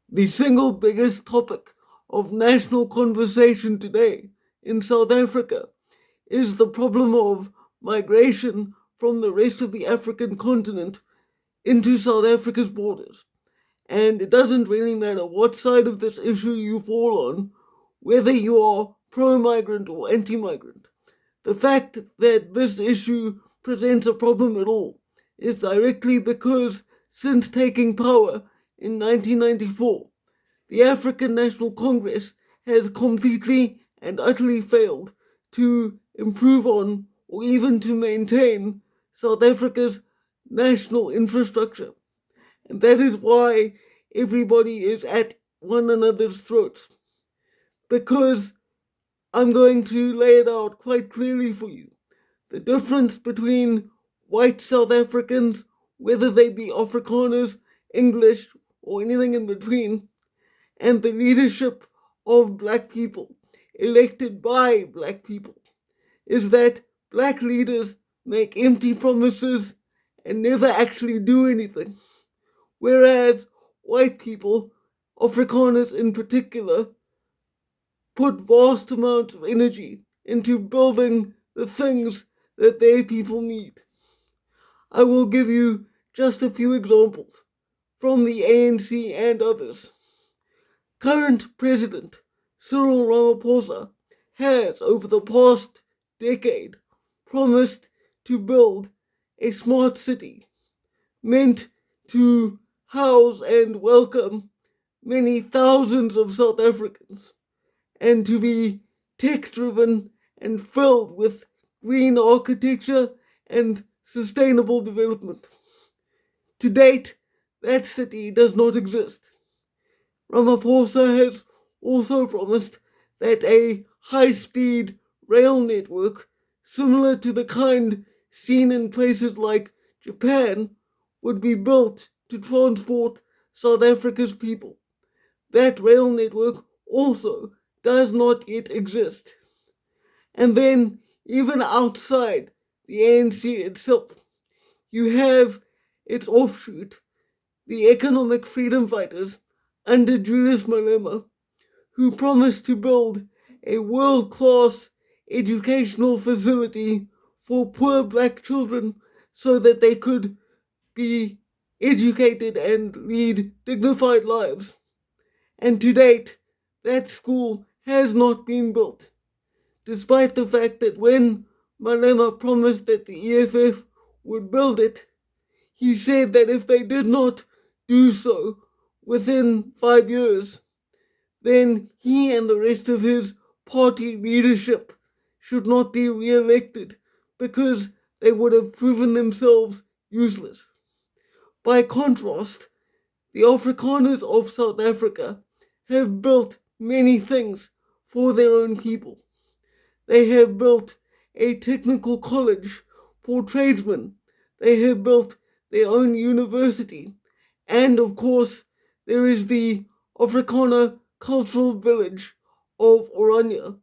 The single biggest topic of national conversation today in South Africa is the problem of migration from the rest of the African continent into South Africa's borders. And it doesn't really matter what side of this issue you fall on, whether you are pro migrant or anti migrant. The fact that this issue presents a problem at all is directly because since taking power in 1994, the African National Congress has completely and utterly failed to improve on or even to maintain South Africa's national infrastructure. And that is why everybody is at one another's throats. Because I'm going to lay it out quite clearly for you. The difference between white South Africans, whether they be Afrikaners, English, or anything in between, and the leadership of black people, elected by black people, is that black leaders make empty promises and never actually do anything. Whereas white people, Afrikaners in particular, put vast amounts of energy into building the things that their people need. I will give you just a few examples from the ANC and others. Current President Cyril Ramaphosa has, over the past decade, promised to build a smart city meant to house and welcome many thousands of South Africans and to be tech driven and filled with green architecture and sustainable development. To date, that city does not exist. Ramaphosa has also promised that a high speed rail network, similar to the kind seen in places like Japan, would be built to transport South Africa's people. That rail network also does not yet exist. And then, even outside the ANC itself, you have its offshoot, the Economic Freedom Fighters under Julius Malema, who promised to build a world class educational facility for poor black children so that they could be educated and lead dignified lives. And to date, that school has not been built, despite the fact that when Malema promised that the EFF would build it, he said that if they did not do so within 5 years, then he and the rest of his party leadership should not be re-elected because they would have proven themselves useless. By contrast, the Afrikaners of South Africa have built many things for their own people. They have built a technical college for tradesmen. They have built their own university. And of course, there is the Afrikaner Cultural Village of Oranje,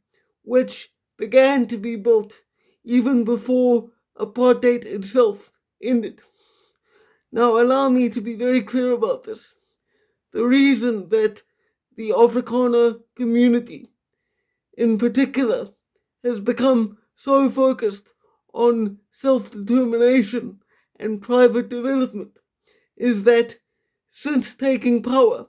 which began to be built even before apartheid itself ended. Now, allow me to be very clear about this. The reason that the Afrikaner community, in particular, has become so focused on self determination and private development is that since taking power,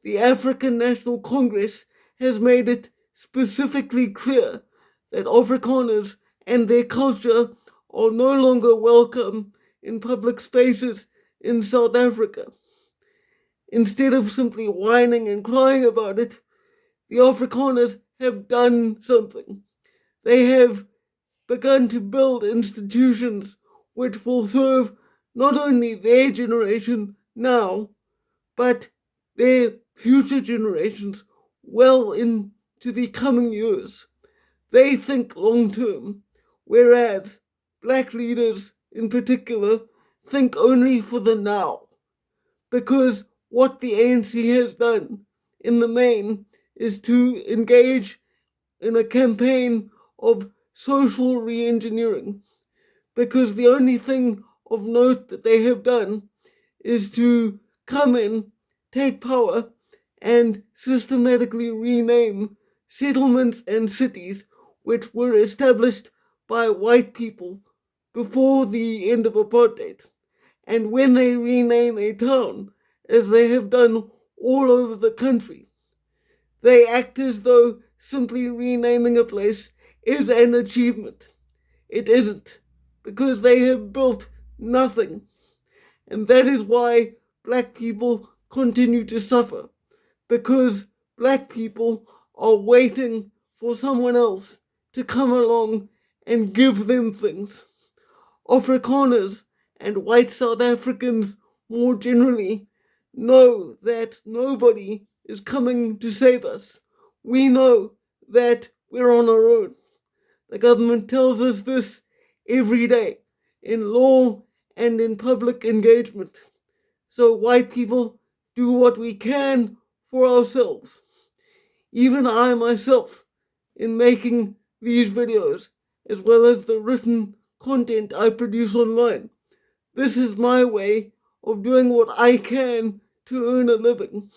the African National Congress has made it specifically clear that Afrikaners and their culture are no longer welcome in public spaces in South Africa. Instead of simply whining and crying about it, the Afrikaners have done something. They have begun to build institutions which will serve not only their generation now, but their future generations well into the coming years. They think long term, whereas black leaders in particular think only for the now. Because what the ANC has done in the main is to engage in a campaign of social re engineering. Because the only thing of note that they have done is to come in, take power, and systematically rename settlements and cities which were established by white people before the end of apartheid. And when they rename a town, as they have done all over the country, they act as though simply renaming a place is an achievement. It isn't, because they have built nothing. And that is why black people continue to suffer, because black people are waiting for someone else to come along and give them things. Afrikaners and white South Africans more generally know that nobody is coming to save us. We know that we're on our own. The government tells us this every day in law and in public engagement. So white people do what we can for ourselves. Even I myself, in making these videos, as well as the written content I produce online, this is my way of doing what I can to earn a living.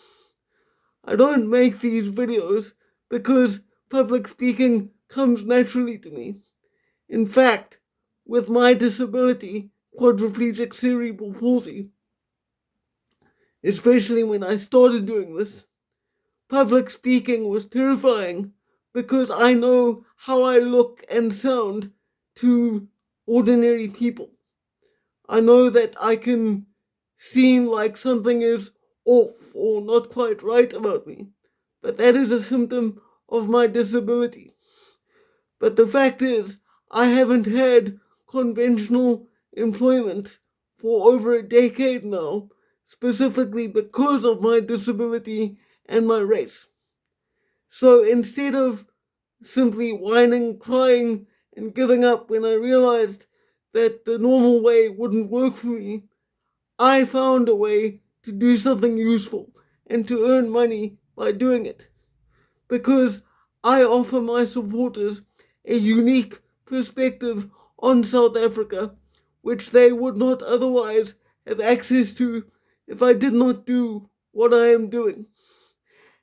I don't make these videos because public speaking comes naturally to me. In fact, with my disability, quadriplegic cerebral palsy, especially when I started doing this, public speaking was terrifying because I know how I look and sound to ordinary people. I know that I can seem like something is off or not quite right about me, but that is a symptom of my disability. But the fact is, I haven't had conventional employment for over a decade now, specifically because of my disability and my race. So instead of simply whining, crying, and giving up when I realized that the normal way wouldn't work for me, I found a way to do something useful and to earn money by doing it. Because I offer my supporters a unique perspective on South Africa, which they would not otherwise have access to if I did not do what I am doing.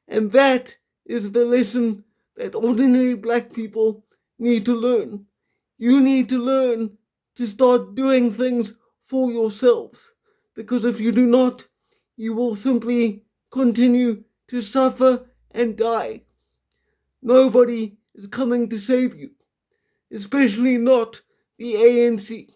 And that is the lesson that ordinary black people need to learn. You need to learn to start doing things for yourselves. Because if you do not, you will simply continue to suffer and die. Nobody is coming to save you, especially not the ANC.